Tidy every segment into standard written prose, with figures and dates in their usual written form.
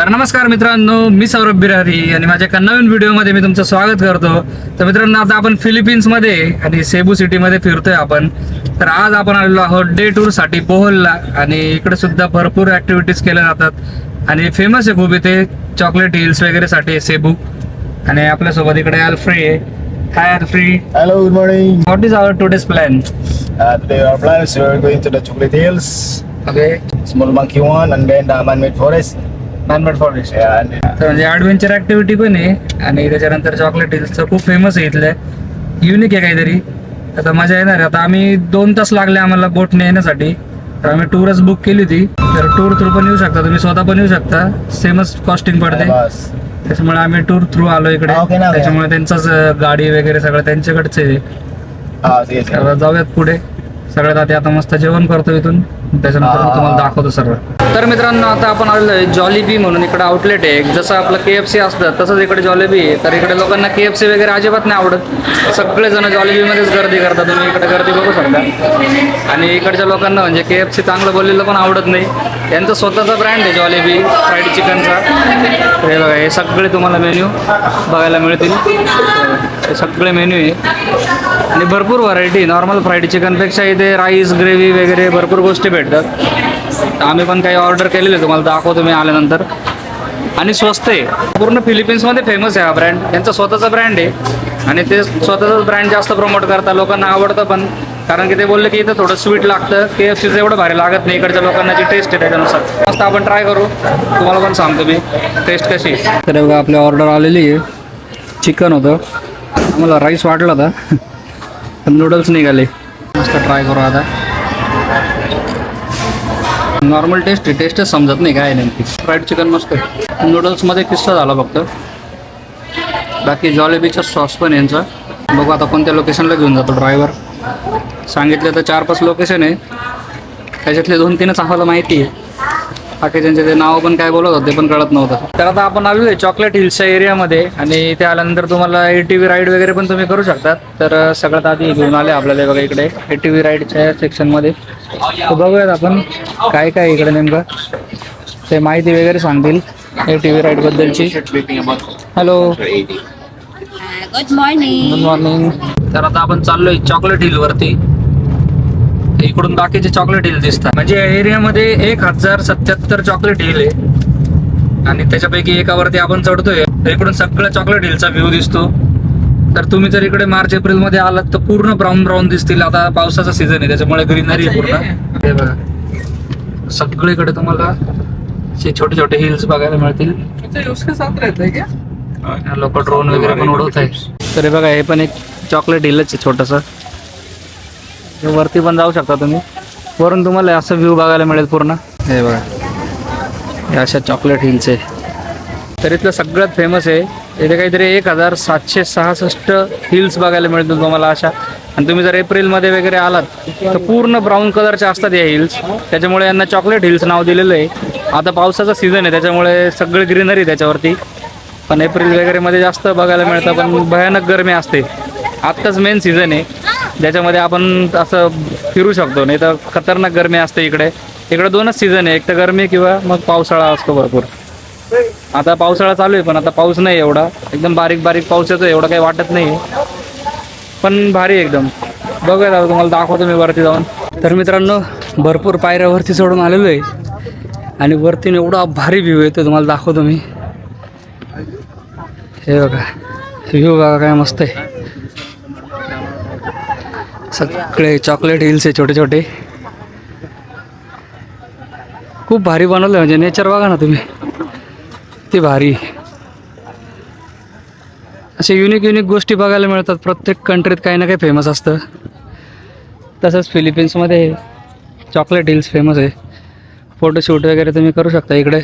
तर नमस्कार मित्रांनो, मी सौरभ बिरारी आणि माझ्या एका नवीन व्हिडिओमध्ये मी तुमचं स्वागत करतो. तर मित्रांनो, आता आपण फिलिपिन्समध्ये आणि सेबू सिटीमध्ये फिरतोय आपण. तर आज आपण आलेलो आहोत डे टूरसाठी बोहोलला आणि इकडे सुद्धा भरपूर ॲक्टिव्हिटीज केल्या जातात आणि फेमस आहे खूप इथे चॉकलेट हिल्स वगैरे साठी सेबू. आणि आपल्यासोबत इकडे अल्फ्री आहे. Hi Alfree. Hello, good morning. What is our today's plan? Today our plan is we are going to the Chocolate Hills, okay, Small Monkey One, and then the Man-Made Forest. Man-made forest. Yeah, and तर म्हणजे adventure activity पण आहे आणि त्याच्यानंतर chocolate हिल्सचं खूप famous आहे इथलं, unique आहे काहीतरी. आता मजा येणार आहे. आता आम्ही 2 तास लागले आम्हाला बोटने येण्यासाठी. तर आम्ही टूरच बुक केली होती. तर टूर थ्रू पण येऊ शकता, तुम्ही स्वतः पण येऊ शकता, सेमच कॉस्टिंग पडते. bus. त्याच्यामुळे आम्ही टूर थ्रू आलो इकडे. Okay ना, त्याच्यामुळे त्यांचंच गाडी वगैरे सगळं त्यांच्याकडचे आहे. Yes. तर जाऊयात पुढे. सगळ्यात आधी आता मस्त जेवण करतो इथून, त्याच्यानंतर मग तुम्हाला दाखवतो सर्व. तर मित्रांनो, आता आपण आलेलो आहे जॉलीबी म्हणून. इकडे आउटलेट आहे, जसं आपलं KFC असतं तसंच इकडे जॉलीबी आहे. तर इकडे लोकांना KFC वगैरे अजिबात नाही आवडत. सगळेजण जॉलीबीमध्येच गर्दी करतात. तुम्ही इकडे गर्दी बघू शकता. आणि इकडच्या लोकांना म्हणजे KFC चांगलं बोललेलं पण आवडत नाही. यांचा स्वतःचा ब्रँड आहे जॉलीबी फ्राईड चिकनचा. हे बघा, हे सगळे तुम्हाला मेन्यू बघायला मिळतील. हे सगळे मेन्यू आहे आणि भरपूर व्हरायटी. नॉर्मल फ्राईड चिकनपेक्षा इथे राईस, ग्रेव्ही वगैरे भरपूर गोष्टी भेटतात. आम्ही पण काही ऑर्डर केलेले, तुम्हाला दाखवतो मी आल्यानंतर. आणि स्वस्त आहे. पूर्ण फिलिपिन्समध्ये फेमस आहे हा ब्रँड. यांचा स्वतःचा ब्रँड आहे आणि ते स्वतःचाच ब्रँड जास्त प्रमोट करतात. लोकांना आवडतं पण, कारण की ते बोलले की इथं थोडं स्वीट लागतं. KFCचं एवढं भारी लागत नाही. इकडच्या लोकांना जी टेस्ट आहे त्याच्यानुसार मस्त आपण ट्राय करू. तुम्हाला पण सांगतो मी टेस्ट कशी. तर बघा, आपली ऑर्डर आलेली आहे. चिकन होतं, आम्हाला राईस वाटला होता पण नूडल्स निघाले. मस्त ट्राय करू आता. नॉर्मल टेस्ट आहे, टेस्टच समजत नाही काय नेमकी. फ्राईड चिकन मस्त आहे. नूडल्समध्ये किस्सा झाला फक्त. बाकी जॉलेबीचा सॉस पण यांचा. बघू आता कोणत्या लोकेशनला घेऊन जातो ड्रायव्हर. सांगितलं तर 4-5 लोकेशन आहे, त्याच्यातले 2-3च आम्हाला माहिती आहे. बाकी त्यांचे ते नाव पण काय बोलत होते पण कळत नव्हतं. तर आता आपण आलो आहे चॉकलेट हिल्सच्या एरियामध्ये आणि इथे आल्यानंतर तुम्हाला ATV राईड वगैरे पण तुम्ही करू शकतात. तर सगळ्यात आधी घेऊन आले आपल्याला बघा इकडे ATV राईडच्या सेक्शनमध्ये. तर बघूयात आपण काय काय इकडे नेमकं ते माहिती वगैरे सांगतील ATV राईडबद्दलची. Hello, good morning. Good morning. तर आता आपण चाललोय चॉकलेट हिलवरती. इकडून बाकीचे चॉकलेट हिल दिसतात. म्हणजे या एरियामध्ये 1077 चॉकलेट हिल आहे आणि त्याच्यापैकी एकावरती आपण चढतोय. इकडून सगळं चॉकलेट हिलचा व्ह्यू दिसतो. तर तुम्ही जर इकडे March-April मध्ये आलात तर पूर्ण ब्राऊन दिसतील. आता पावसाचा सीझन आहे त्याच्यामुळे ग्रीनरी आहे पूर्ण. हे बघा, सगळीकडे तुम्हाला छोटे छोटे हिल्स बघायला मिळतील. लोक ड्रोन वगैरे पण उडवत आहे. तर हे बघा, हे पण एक चॉकलेट हिलच आहे छोटंसं. वरती पण जाऊ शकता तुम्ही. वरून तुम्हाला असं व्ह्यू बघायला मिळेल पूर्ण. हे बघा, हे अशा चॉकलेट हिल्स आहे. तर इथलं सगळ्यात फेमस आहे. इथे काहीतरी 1766 हिल्स बघायला मिळतील तुम्हाला अशा. आणि तुम्ही जर एप्रिलमध्ये वगैरे आलात तर पूर्ण ब्राऊन कलरच्या असतात या हिल्स. त्याच्यामुळे यांना चॉकलेट हिल्स नाव दिलेलं आहे. आता पावसाचा सीझन आहे त्याच्यामुळे सगळं ग्रीनरी त्याच्यावरती. पण एप्रिल वगैरेमध्ये जास्त बघायला मिळतं पण भयानक गरमी असते. आत्ताच मेन सीझन आहे ज्याच्यामध्ये आपण असं फिरू शकतो, नाही तर खतरनाक गरमी असते इकडे. इकडे 2च सीझन आहे, एक तर गरमी किंवा मग पावसाळा असतो भरपूर. आता पावसाळा चालू आहे पण आता पाऊस नाही एवढा, एकदम बारीक बारीक पाऊस येतो, एवढं काही वाटत नाही पण भारी एकदम. बघूया, तुम्हाला दाखवतो मी वरती जाऊन. तर मित्रांनो, भरपूर पायऱ्यावरती चढून आलेलो आहे आणि वरती एवढा भारी व्ह्यू येतो, तुम्हाला दाखवतो मी. हे बघा, व्ह्यू बघा काय मस्त आहे. सगळे चॉकलेट हिल्स आहे छोटे छोटे. खूप भारी बनवलं म्हणजे नेचर बघा ना तुम्ही, ते भारी. असे युनिक गोष्टी बघायला मिळतात. प्रत्येक कंट्रीत काही ना काही फेमस असतं. तसंच फिलिपिन्समध्ये चॉकलेट हिल्स फेमस आहे. फोटोशूट वगैरे तुम्ही करू शकता इकडे.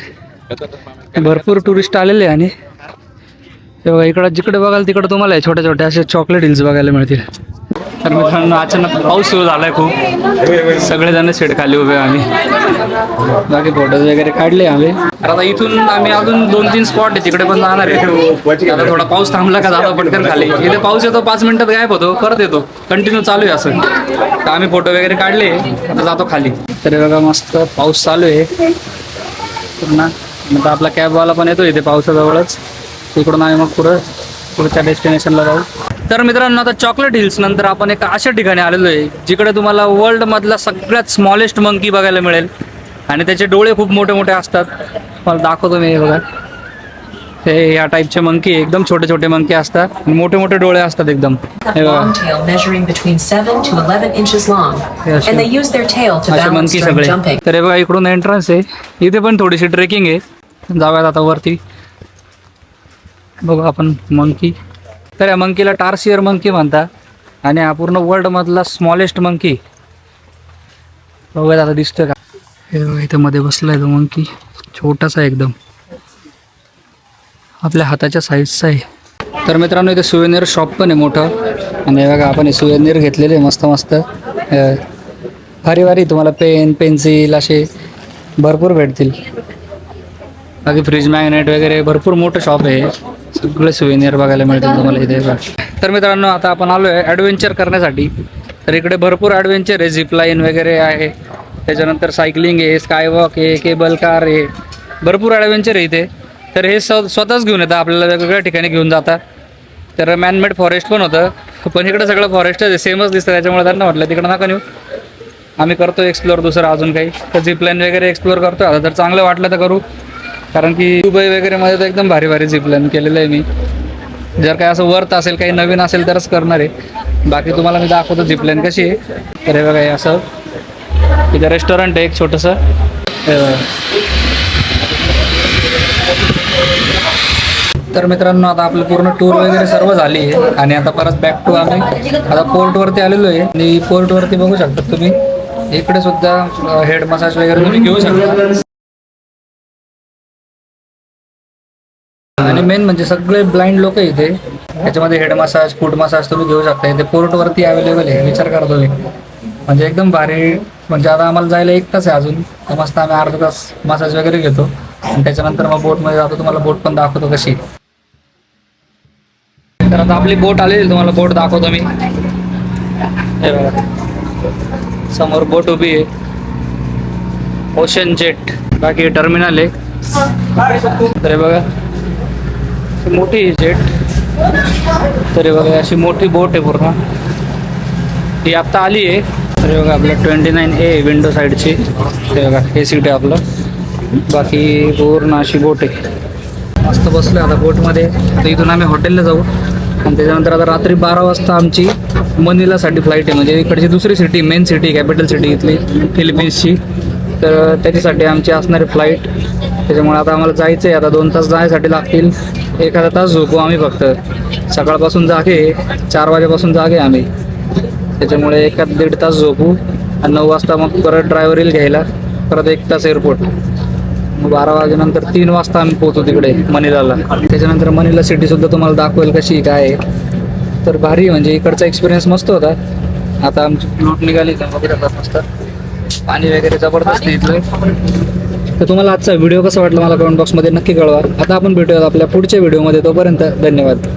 भरपूर टुरिस्ट आलेले आहे आणि हे बघा, इकडं जिकडे बघाल तिकडे तुम्हाला छोट्या छोट्या असे चॉकलेट हिल्स बघायला मिळतील. तर मित्रांनो, अचानक पाऊस सुरू झाला आहे खूप. सगळेजण शेड खाली उभे आम्ही. बाकी फोटोज वगैरे काढले आम्ही. आता इथून आम्ही अजून 2-3 स्पॉट आहे तिकडे पण जाणार आहे. आता थोडा पाऊस थांबला का जातो पटकन खाली. इथे पाऊस येतो, 5 मिनिटात गायब होतो, परत येतो, कंटिन्यू चालू आहे असं. तर आम्ही फोटो वगैरे काढले, आता जातो खाली. तर बघा, मस्त पाऊस चालू आहे पूर्ण. आता आपला कॅबवाला पण येतो इथे पावसाजवळच. तिकडून आम्ही मग पुढच्या डेस्टिनेशनला जाऊ. तर मित्रांनो आता चॉकलेट हिल्स नंतर आपण एका अशा ठिकाणी आलेलो आहे जिकडे तुम्हाला वर्ल्ड मधला सगळ्यात स्मॉलेस्ट मंकी बघायला मिळेल आणि त्याचे डोळे खूप मोठे मोठे असतात. मला दाखवतो मी, हे बघा. हे या टाईपचे मंकी एकदम छोटे छोटे मंकी असतात आणि मोठे मोठे डोळे असतात एकदम. हे बघा long tail measuring between 7 to 11 inches long, Yes, and they use their tail to असे balance मंकी during सगळे. jumping. तर हे बघा इकडून एंट्रन्स आहे. इथे पण थोडीशी ट्रेकिंग आहे. जाऊयात आता वरती, बघू आपण मंकी. तर या मंकीला टार्सियर मंकी म्हणतात आणि हा पूर्ण वर्ल्ड मधला स्मॉलेस्ट मंकी. बघूयात आता दिसतोय का. हे बघा इथे मध्ये बसलाय तो मंकी, छोटासा एकदम, आपल्या हाताच्या साईजचा आहे. तर मित्रांनो इथे सुवेनियर शॉप पण आहे मोठं आणि हे बघा आपण हे सुवेनियर घेतलेले मस्त मस्त. भारी भारी तुम्हाला पेन पेन्सिल असे भरपूर भेटतील. बाकी फ्रीज मॅग्नेट वगैरे भरपूर मोठं शॉप आहे. सगळे सुवेनियर बघायला मिळतील तुम्हाला इथे. तर मित्रांनो आता आपण आलो आहे ॲडव्हेंचर करण्यासाठी. तर इकडे भरपूर ॲडव्हेंचर आहे, झिपलाईन वगैरे आहे, त्याच्यानंतर सायकलिंग आहे, स्कायवॉक आहे, केबल कार आहे, भरपूर ॲडव्हेंचर आहे इथे. तर हे स्वतःच घेऊन येतात, आपल्याला वेगवेगळ्या ठिकाणी घेऊन जातात. तर मॅनमेड फॉरेस्ट पण होतं, पण इकडे सगळं फॉरेस्टच आहे, सेमच दिसतं. त्याच्यामुळे त्यांना म्हटलं तिकडं नका नेऊ, आम्ही करतो एक्सप्लोअर दुसरं अजून काही. तर झिपलाईन वगैरे एक्सप्लोअर करतो आता. तर चांगलं वाटलं तर करू, कारण की दुबई वगैरेमध्ये तर एकदम भारी भारी झिपलाईन केलेलं आहे मी. जर काय असं वर्थ असेल, काही नवीन असेल तरच करणार आहे. बाकी तुम्हाला मी दाखवतो झिपलाईन कशी आहे. तर हे बघा, हे असं इथं रेस्टॉरंट आहे एक छोटंसं. तर मित्रांनो आता आपलं पूर्ण टूर वगैरे सर्व झाली आहे आणि आता परत बॅक टू आम्ही आता पोर्टवरती आलेलो आहे. आणि पोर्टवरती बघू शकता तुम्ही, इकडे सुद्धा हेड मसाज वगैरे तुम्ही घेऊ शकता. आणि मेन म्हणजे सगळे ब्लाइंड लोक इथे, त्याच्यामध्ये हेड मसाज, फूट मसाज तुम्ही घेऊ शकता. इथे पोर्टवरती अवेलेबल आहे, विचार करा तुम्ही. म्हणजे एकदम भारी. म्हणजे आता आम्हाला जायला 1 तास आहे अजून, तर मस्त आम्ही अर्धा तास मसाज वगैरे घेतो आणि त्याच्यानंतर मग बोटमध्ये जातो. तुम्हाला बोट पण दाखवतो कशी. तर आता आपली बोट आलेली, तुम्हाला बोट दाखवतो मी. हे बघा समोर बोट उभी आहे, ओशन जेट. बाकी टर्मिनल आहे. तर हे बघा मोठी जेट. तर हे बघा अशी मोठी बोट आहे पूर्ण, ती आत्ता आली आहे. तर हे बघा आपलं 29A विंडो साईडची. ते बघा हे सीट आहे आपलं. बाकी पूर्ण अशी बोट आहे. मस्त बसलो आता बोटमध्ये. तर इथून आम्ही हॉटेलला जाऊ आणि त्याच्यानंतर आता रात्री 12 वाजता आमची मनिलासाठी फ्लाईट आहे. म्हणजे इकडची दुसरी city, main city, capital city इथली फिलिपिन्सची. तर त्याच्यासाठी आमची असणारी फ्लाईट. त्याच्यामुळे आता आम्हाला जायचं आहे. आता 2 तास जाण्यासाठी लागतील. एखादा तास झोपू आम्ही फक्त. सकाळपासून जागे, 4 वाजेपासून जागे आम्ही. त्याच्यामुळे 1-1.5 तास झोपू आणि 9 वाजता मग परत ड्रायव्हर येईल घ्यायला. परत 1 तास एअरपोर्ट. मग 12 वाजेनंतर 3 वाजता आम्ही पोहोचू तिकडे मनिलाला. त्याच्यानंतर मनिला सिटीसुद्धा तुम्हाला दाखवेल कशी काय आहे. तर भारी, म्हणजे इकडचा एक्सपिरियन्स मस्त होता. आता आमची फ्लूट निघाली वगैरे मस्त, पाणी वगैरे जबरदस्त इथलं. तर तुम्हाला आजचा व्हिडिओ कसा वाटला मला कमेंट बॉक्समध्ये नक्की कळवा. आता आपण भेटूयात आपल्या पुढच्या व्हिडिओमध्ये. तोपर्यंत धन्यवाद.